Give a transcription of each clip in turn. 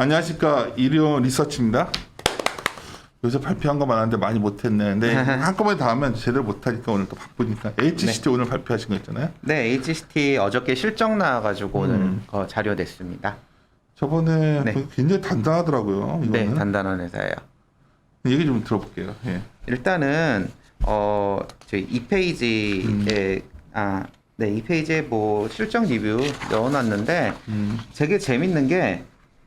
안녕하십니까. 일요 리서치입니다. 요새 발표한 거 많은데 많이 못했네. 근데 한꺼번에 다 하면 제대로 못하니까 오늘 또 바쁘니까. HCT 오늘 발표하신 거 있잖아요. 네, HCT 어저께 실적 나와가지고 오늘 자료 냈습니다. 저번에 네. 굉장히 단단하더라고요. 이거는. 네, 단단한 회사예요. 얘기 좀 들어볼게요. 예. 일단은 저희 2페이지에 이 페이지에 뭐 실적 리뷰 넣어놨는데 되게 재밌는 게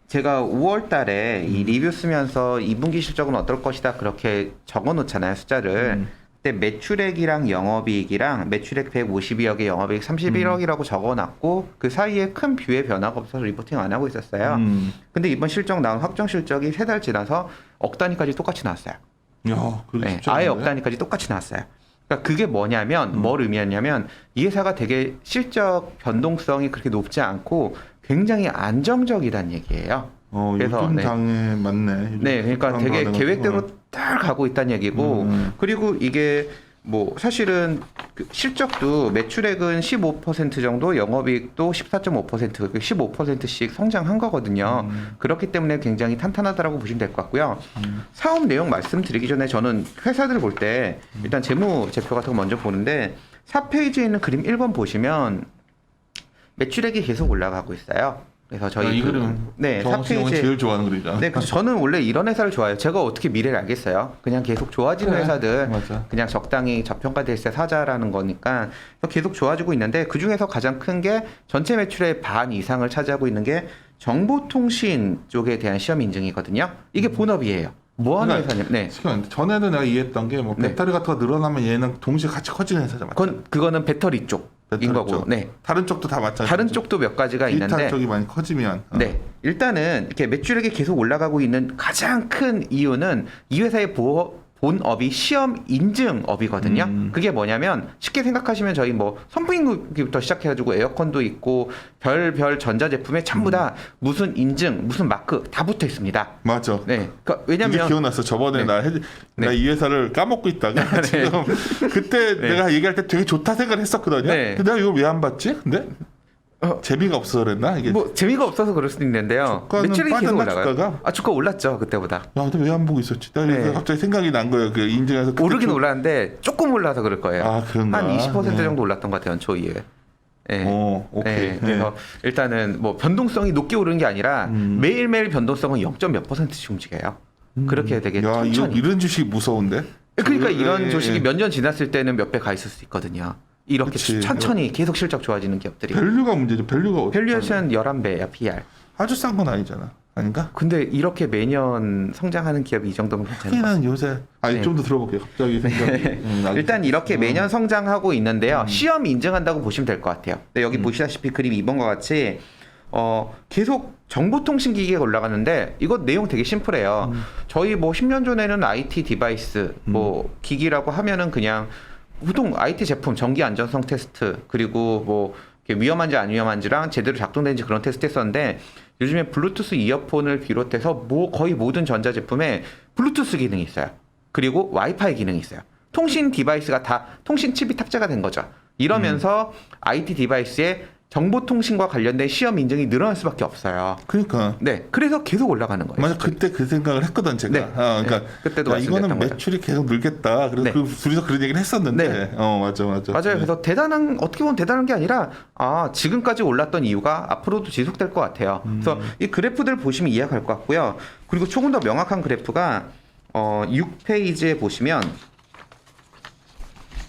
제가 5월 달에 이 리뷰 쓰면서 2분기 실적은 어떨 것이다 그렇게 적어놓잖아요, 숫자를. 그때 매출액이랑 영업이익이랑 매출액 152억에 영업이익 31억이라고 적어놨고 그 사이에 큰 뷰의 변화가 없어서 리포팅 안 하고 있었어요. 근데 이번 실적 나온 확정 실적이 3달 지나서 억 단위까지 똑같이 나왔어요. 야, 네, 아예 억 단위까지 똑같이 나왔어요. 그러니까 그게 뭐냐면 뭘 의미하냐면 이 회사가 되게 실적 변동성이 그렇게 높지 않고 굉장히 안정적이란 얘기예요. 그래서 요즘 당에 맞네. 네, 그러니까 되게 계획대로 딱 가고 있다는 얘기고 그리고 이게 뭐 사실은 그 실적도 매출액은 15% 정도, 영업이익도 14.5%, 15%씩 성장한 거거든요. 그렇기 때문에 굉장히 탄탄하다라고 보시면 될 것 같고요. 사업 내용 말씀드리기 전에 저는 회사들 볼 때 일단 재무제표 같은 거 먼저 보는데 4페이지에 있는 그림 1번 보시면 매출액이 계속 올라가고 있어요. 그래서 저희 이 그림 네, 정우씨 형은 4페이지에 제일 좋아하는 그림이잖아. 네, 그래서 저는 원래 이런 회사를 좋아해요. 제가 어떻게 미래를 알겠어요? 그냥 계속 좋아지는 그래, 회사들, 맞아. 그냥 적당히 저평가될 때 사자라는 거니까 계속 좋아지고 있는데 그 중에서 가장 큰 게 전체 매출의 반 이상을 차지하고 있는 게 정보통신 쪽에 대한 시험 인증이거든요. 이게 본업이에요. 뭐 하는 그러니까 회사냐면, 네. 잠깐만, 전에는 내가 이해했던 게 뭐 네. 배터리 같은 거 늘어나면 얘는 동시에 같이 커지는 회사죠. 맞죠? 그거는 배터리 쪽인 배터리 거고, 쪽. 네. 다른 쪽도 다 마찬가지죠. 다른 쪽도 몇 가지가 디지털 있는데, 쪽이 많이 커지면. 네. 일단은 이렇게 매출액이 계속 올라가고 있는 가장 큰 이유는 이 회사의 본업이 시험 인증업이거든요. 그게 뭐냐면 쉽게 생각하시면 저희 뭐 선풍기부터 시작해가지고 에어컨도 있고 별별 전자제품에 전부 다 무슨 인증, 무슨 마크 다 붙어 있습니다. 맞아. 네. 그러니까 이게 왜냐면 기억났어. 저번에 네. 나 이 회사를 까먹고 있다가 지금 그때 네. 내가 얘기할 때 되게 좋다 생각을 했었거든요. 네. 근데 내가 이걸 왜 안 봤지? 근데 재미가 없어서 그랬나? 이게 뭐 재미가 없어서 그럴 수도 있는데요. 주가는 매출이 계속 빠졌나, 올라가요. 주가가? 주가 올랐죠 그때보다. 야, 근데 왜 안 보고 있었지? 나 네. 갑자기 생각이 난 거예요. 그 인증해서 그때 오르긴 올랐는데 조금 올라서 그럴 거예요. 아, 그런가? 한 20% 네. 정도 올랐던 것 같아요. 연초 이후에. 네. 오케이. 네, 그래서 일단은 뭐 변동성이 높게 오르는 게 아니라 매일매일 변동성은 0.몇 %씩 움직여요. 그렇게 되게 야, 천천히. 이런 주식 무서운데? 그러니까 이런 예, 조식이 예. 몇 년 지났을 때는 몇 배 가 있을 수 있거든요. 이렇게 그치. 천천히 계속 실적 좋아지는 기업들이. 밸류가 문제죠. 밸류가 밸류에이션 11배야, PR. 아주 싼 건 아니잖아. 아닌가? 근데 이렇게 매년 성장하는 기업이 이 정도면 괜찮은 것 크게는 요새 네. 좀 더 들어볼게요. 갑자기 생각이. 일단 이렇게 매년 성장하고 있는데요. 시험 인증한다고 보시면 될 것 같아요. 근데 여기 보시다시피 그림 2번과 같이 계속 정보통신기기가 올라가는데 이거 내용 되게 심플해요. 저희 뭐 10년 전에는 IT 디바이스 뭐 기기라고 하면은 그냥 보통 IT 제품 전기 안전성 테스트 그리고 뭐 이렇게 위험한지 안 위험한지랑 제대로 작동되는지 그런 테스트 했었는데 요즘에 블루투스 이어폰을 비롯해서 뭐 거의 모든 전자제품에 블루투스 기능이 있어요. 그리고 와이파이 기능이 있어요. 통신 디바이스가 다 통신 칩이 탑재가 된 거죠. 이러면서 IT 디바이스에 정보통신과 관련된 시험 인증이 늘어날 수밖에 없어요. 그러니까. 네, 그래서 계속 올라가는 거예요. 맞아, 그때 그 생각을 했거든 제가. 네. 그러니까 네. 그때도 야, 이거는 말씀드렸던 거죠. 매출이 계속 늘겠다. 그래서 네. 그 둘이서 그런 얘기를 했었는데. 네. 맞아. 맞아요. 네. 그래서 어떻게 보면 대단한 게 아니라, 지금까지 올랐던 이유가 앞으로도 지속될 것 같아요. 그래서 이 그래프들 보시면 이해가 갈 것 같고요. 그리고 조금 더 명확한 그래프가, 6페이지에 보시면,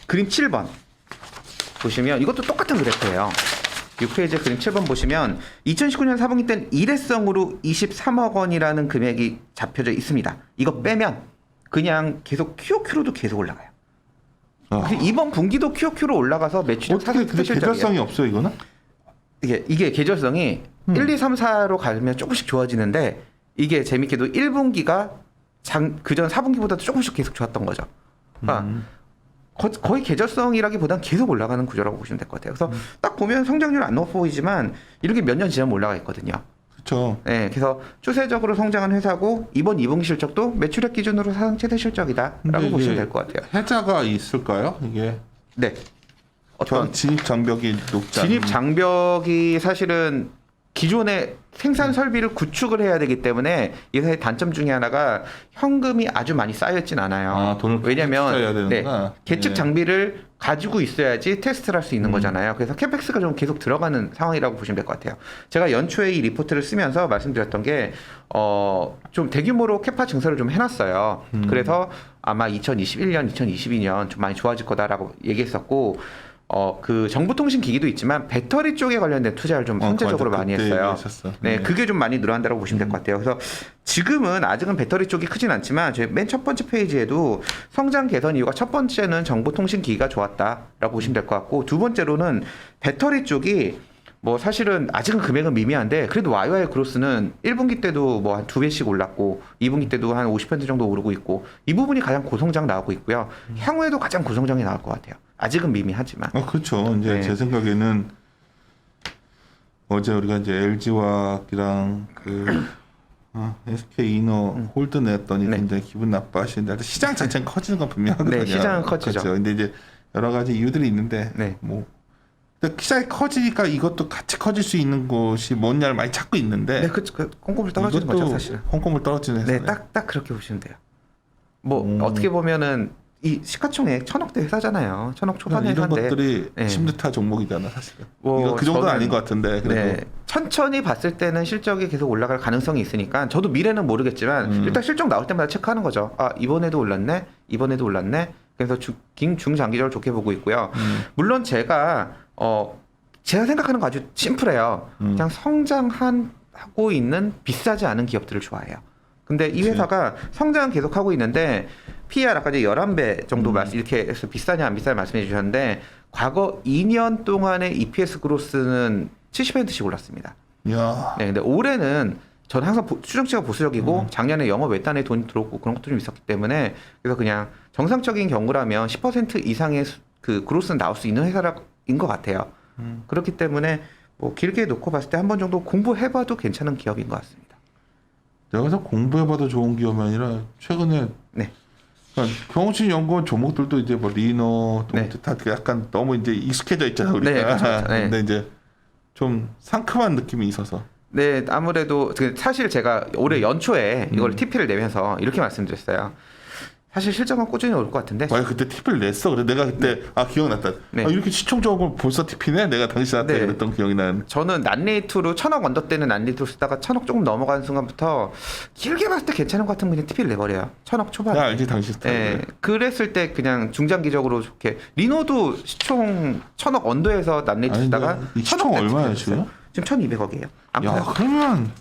그림 7번 보시면, 이것도 똑같은 그래프예요. 6페이지 그림 7번 보시면 2019년 4분기 때는 일회성으로 23억 원이라는 금액이 잡혀져 있습니다. 이거 빼면 그냥 계속 QOQ로도 계속 올라가요. 그래서 이번 분기도 QOQ로 올라가서 매출이 어떻게 근데 스페셜적이에요. 계절성이 없어요, 이거는? 이게 계절성이 1, 2, 3, 4로 가면 조금씩 좋아지는데 이게 재밌게도 1분기가 그전 4분기보다도 조금씩 계속 좋았던 거죠. 그러니까 거의 계절성이라기보단 계속 올라가는 구조라고 보시면 될 것 같아요. 그래서 딱 보면 성장률 안 높아 보이지만 이렇게 몇 년 지나면 올라가 있거든요. 그렇죠. 네, 그래서 추세적으로 성장한 회사고 이번 2분기 실적도 매출액 기준으로 사상 최대 실적이다라고 보시면 될 것 같아요. 해자가 있을까요? 이게 네. 어떤 진입 장벽이 높지 진입 장벽이 사실은 기존의 생산 설비를 구축을 해야 되기 때문에 이 회사의 단점 중에 하나가 현금이 아주 많이 쌓여있진 않아요. 아, 돈을 써야 왜냐면 되는구나. 계측 예. 장비를 가지고 있어야지 테스트를 할 수 있는 거잖아요. 그래서 캐펙스가 좀 계속 들어가는 상황이라고 보시면 될 것 같아요. 제가 연초에 이 리포트를 쓰면서 말씀드렸던 게 좀 대규모로 캐파 증설을 좀 해놨어요. 그래서 아마 2021년, 2022년 좀 많이 좋아질 거다라고 얘기했었고 그 정보통신 기기도 있지만 배터리 쪽에 관련된 투자를 좀 선제적으로 맞아. 많이 그때 했어요. 얘기하셨어. 네, 그게 좀 많이 늘어난다고 보시면 될 것 같아요. 그래서 지금은 아직은 배터리 쪽이 크진 않지만 저희 맨 첫 번째 페이지에도 성장 개선 이유가 첫 번째는 정보통신 기기가 좋았다라고 보시면 될 것 같고 두 번째로는 배터리 쪽이 뭐 사실은 아직은 금액은 미미한데 그래도 YY 그로스는 1분기 때도 뭐 한 2배씩 올랐고 2분기 때도 한 50% 정도 오르고 있고 이 부분이 가장 고성장 나오고 있고요. 향후에도 가장 고성장이 나올 것 같아요. 아직은 미미하지만. 그렇죠. 이제 네. 제 생각에는 어제 우리가 이제 LG화학이랑 SK 이너 홀드 냈더니 네. 굉장히 기분 나빠하시는데 시장 자체는 커지는 건 분명하거든요. 네, 시장은 커지죠. 그렇죠. 근데 이제 여러 가지 이유들이 있는데 네. 뭐 근데 시장이 커지니까 이것도 같이 커질 수 있는 곳이 뭐냐를 많이 찾고 있는데 네, 그 꼼꼼히 떨어지는 거죠, 사실은. 콩콩을 떨어지는 네, 회사네. 딱 그렇게 보시면 돼요. 뭐 어떻게 보면은 이 시가총액 1,000억대 회사잖아요. 1,000억 초반 이런 회사인데 것들이 네. 침투타 종목이잖아 사실은. 뭐 이거 그 정도는 저는- 아닌 것 같은데 그래도 네, 천천히 봤을 때는 실적이 계속 올라갈 가능성이 있으니까 저도 미래는 모르겠지만 일단 실적 나올 때마다 체크하는 거죠. 아 이번에도 올랐네, 이번에도 올랐네. 그래서 중장기적으로 좋게 보고 있고요. 물론 제가 생각하는 거 아주 심플해요. 그냥 성장하고 있는 비싸지 않은 기업들을 좋아해요. 근데 이 회사가 성장은 계속하고 있는데 PER 아까 이제 11배 정도 이렇게 해서 비싸냐 안 비싸냐 말씀해 주셨는데 과거 2년 동안의 EPS 그로스는 70%씩 올랐습니다. 야. 네, 근데 올해는 저는 항상 추정치가 보수적이고 작년에 영업 외단에 돈이 들어오고 그런 것도 좀 있었기 때문에 그래서 그냥 정상적인 경우라면 10% 이상의 그 그로스는 나올 수 있는 회사인 것 같아요. 그렇기 때문에 뭐 길게 놓고 봤을 때 한 번 정도 공부해봐도 괜찮은 기업인 것 같습니다. 내가 그래서 공부해봐도 좋은 기업이 아니라 최근에 네. 그러니까 경호진 연구원 종목들도 이제 뭐 리노, 네. 다 약간 너무 이제 익숙해져 있잖아 우리가. 네, 그렇죠. 네. 근데 이제 좀 상큼한 느낌이 있어서. 네, 아무래도 사실 제가 올해 연초에 이걸 TP를 내면서 이렇게 말씀드렸어요. 사실 실적은 꾸준히 올 것 같은데. 맞아 그때 팁을 냈어. 그래 내가 그때 기억났다. 네. 이렇게 시청적으로 벌써 팁이네. 내가 당신한테 네. 그랬던 기억이 나는. 저는 난레이트로 1,000억 언더 때는 난레이트로 쓰다가 1,000억 조금 넘어가는 순간부터 길게 봤을 때 괜찮은 것 같으면 그냥 TP를 내버려요. 1,000억 초반. 나 알지 당신 스타일. 네, 그랬을 때 그냥 중장기적으로 좋게 리노도 시총 1,000억 언더에서 난레이트 쓰다가 이 시총 1,000억 얼마예요 됐어요. 지금 1,200억이에요. 안 야 커요. 그러면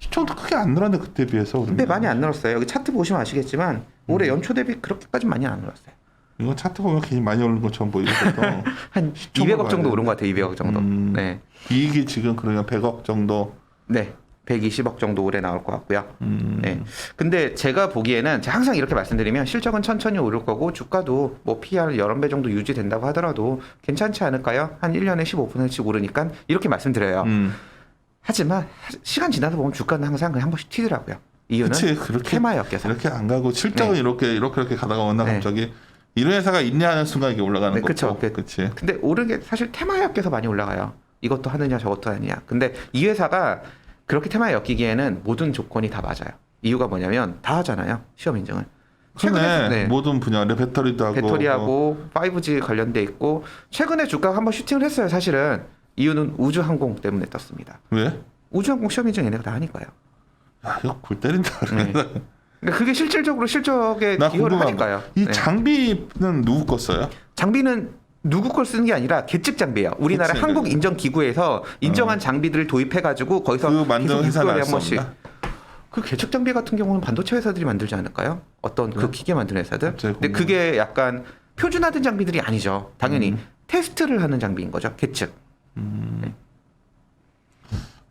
시총도 크게 안 늘었네 그때 비해서. 근데 많이 안 늘었어요. 여기 차트 보시면 아시겠지만 올해 연초 대비 그렇게까지 많이 안 늘었어요. 이거 차트 보면 굉장히 많이 오른 것처럼 보이거든. 한 시총으로 200억 정도 봐야 오른 것 같아요. 200억 정도. 네. 이익이 지금 그러면 100억 정도. 네. 120억 정도 올해 나올 것 같고요. 네. 근데 제가 보기에는 제가 항상 이렇게 말씀드리면 실적은 천천히 오를 거고 주가도 뭐 PR 11배 정도 유지된다고 하더라도 괜찮지 않을까요? 한 1년에 15%씩 오르니까 이렇게 말씀드려요. 하지만 시간 지나서 보면 주가는 항상 그냥 한 번씩 튀더라고요. 이유는 그치, 그렇게 테마에 엮여서. 이렇게 안 가고 실적은 네. 이렇게 가다가 어느 날 네. 갑자기 이런 회사가 있냐 하는 순간 이게 올라가는 네, 거고. 그쵸. 그치. 근데 오른 게 사실 테마에 엮여서 많이 올라가요. 이것도 하느냐 저것도 하느냐. 근데 이 회사가 그렇게 테마에 엮이기에는 모든 조건이 다 맞아요. 이유가 뭐냐면 다 하잖아요. 시험 인증을. 최근에 네. 모든 분야를 배터리도 하고 배터리하고 5G 관련돼 있고 최근에 주가가 한번 슈팅을 했어요. 사실은 이유는 우주항공 때문에 떴습니다. 왜? 우주항공 시험 인증 얘네가 다 하니까요. 야, 이거 골 때린다. 네. 그러니까 그게 실질적으로 실적에 나 기여를 궁금한 하니까요. 이 네. 장비는 누구 거 써요? 장비는 누구 걸 쓰는 게 아니라 계측 장비예요. 우리나라 그치, 한국 네. 인정 기구에서 인정한 장비들을 도입해가지고 거기서 그 만든 계속 회사는 6개월에 알 한 수 번씩. 없나? 그 계측 장비 같은 경우는 반도체 회사들이 만들지 않을까요? 어떤 그 기계 만드는 회사들. 갑자기 근데 그게 약간 표준화된 장비들이 아니죠. 당연히 테스트를 하는 장비인 거죠. 계측.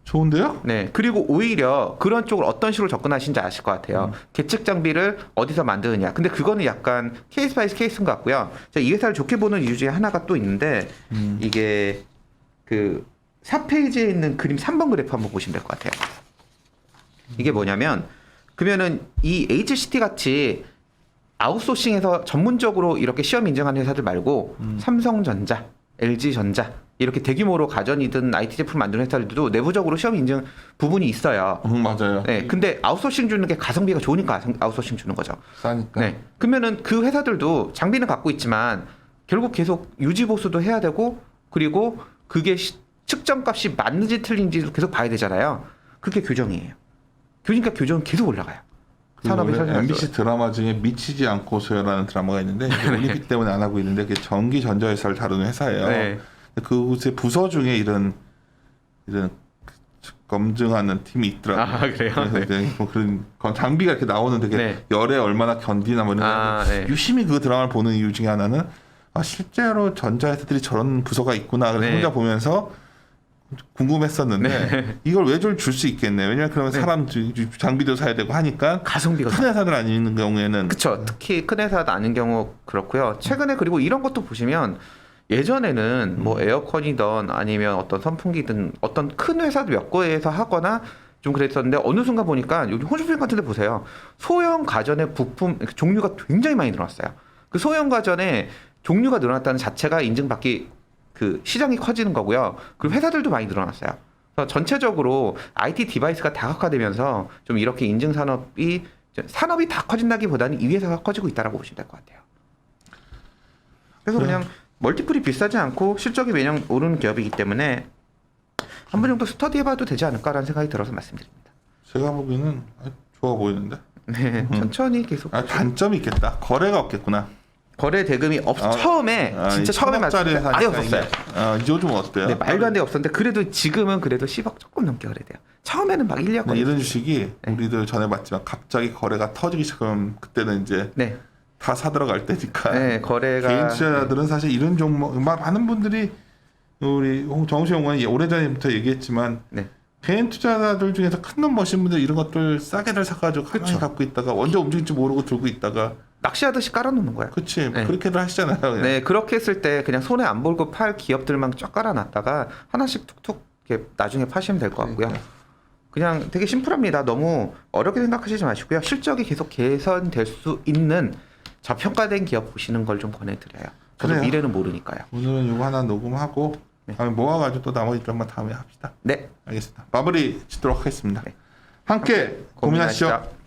좋은데요? 네. 그리고 오히려 그런 쪽을 어떤 식으로 접근하신지 아실 것 같아요. 계측 장비를 어디서 만드느냐. 근데 그거는 약간 케이스 바이 케이스인 것 같고요. 제가 이 회사를 좋게 보는 이유 중에 하나가 또 있는데 이게 그 4페이지에 있는 그림 3번 그래프 한번 보시면 될 것 같아요. 이게 뭐냐면 그러면은 이 HCT 같이 아웃소싱에서 전문적으로 이렇게 시험 인증하는 회사들 말고 삼성전자, LG전자 이렇게 대규모로 가전이든 IT 제품 만드는 회사들도 내부적으로 시험 인증 부분이 있어요. 맞아요. 네, 근데 아웃소싱 주는 게 가성비가 좋으니까 아웃소싱 주는 거죠. 싸니까. 네, 그러면은 그 회사들도 장비는 갖고 있지만 결국 계속 유지 보수도 해야 되고 그리고 그게 측정값이 맞는지 틀린지도 계속 봐야 되잖아요. 그게 교정이에요. 그러니까 교정은 계속 올라가요. 산업이 그리고 MBC 드라마 중에 미치지 않고서요라는 드라마가 있는데 이게 올림픽 때문에 안 하고 있는데 그게 전기 전자회사를 다루는 회사예요. 네. 그곳의 부서 중에 이런 검증하는 팀이 있더라고요. 아, 그래요? 그래서 네. 이제 뭐 그런 장비가 이렇게 나오는데 그게 네. 열에 얼마나 견디나 뭐 이런 거 네. 유심히 그 드라마를 보는 이유 중에 하나는 실제로 전자회사들이 저런 부서가 있구나. 그래서 네. 혼자 보면서 궁금했었는데 이걸 왜 줄 수 있겠네. 왜냐면 그러면 사람 장비도 사야 되고 하니까 가성비가 큰 회사들 아니는 경우에는 그렇죠. 특히 큰 회사도 아닌 경우 그렇고요. 최근에 그리고 이런 것도 보시면 예전에는 뭐 에어컨이든 아니면 어떤 선풍기든 어떤 큰 회사도 몇 곳에서 하거나 좀 그랬었는데 어느 순간 보니까 요즘 홈쇼핑 같은 데 보세요. 소형 가전의 부품 종류가 굉장히 많이 늘어났어요. 그 소형 가전의 종류가 늘어났다는 자체가 인증받기 그 시장이 커지는 거고요. 그리고 회사들도 많이 늘어났어요. 그래서 전체적으로 IT 디바이스가 다각화되면서 좀 이렇게 인증 산업이 다 커진다기보다는 이 회사가 커지고 있다라고 보시면 될 것 같아요. 그래서 그냥 멀티플이 비싸지 않고 실적이 매년 오르는 기업이기 때문에 한 번 정도 스터디해봐도 되지 않을까라는 생각이 들어서 말씀드립니다. 제가 보기에는 좋아 보이는데. 네, 천천히 계속. 단점이 있겠다. 거래가 없겠구나. 거래 대금이 처음에 진짜 처음에 천억짜리 말씀 아예 없었어요. 요즘 어때요? 네, 말도 안 되게 없었는데 그래도 지금은 그래도 10억 조금 넘게 거래돼요. 처음에는 막 1년 네, 이런 주식이 우리도 전에 봤지만 갑자기 거래가 터지기 시작하면 그때는 이제 네, 다 사들어갈 때니까. 네, 거래가 개인 투자자들은 사실 이런 종목 많은 분들이 우리 정우영 의원이 오래전부터 얘기했지만 네. 개인 투자자들 중에서 큰 돈 버신 분들 이런 것들 싸게들 사가지고 가만히 갖고 있다가 언제 움직일지 모르고 들고 있다가 낚시하듯이 깔아놓는 거예요. 그치 네. 그렇게들 하시잖아요. 그냥. 네, 그렇게 했을 때 그냥 손에 안 보고 팔 기업들만 쫙 깔아놨다가 하나씩 툭툭 이렇게 나중에 파시면 될 것 같고요. 그냥 되게 심플합니다. 너무 어렵게 생각하시지 마시고요. 실적이 계속 개선될 수 있는 저평가된 기업 보시는 걸 좀 권해드려요. 저도 그래요. 미래는 모르니까요. 오늘은 이거 하나 녹음하고 다음에 모아가지고 또 나머지 점만 다음에 합시다. 네, 알겠습니다. 마무리 짓도록 하겠습니다. 네. 함께 고민하시죠. 고민하시죠.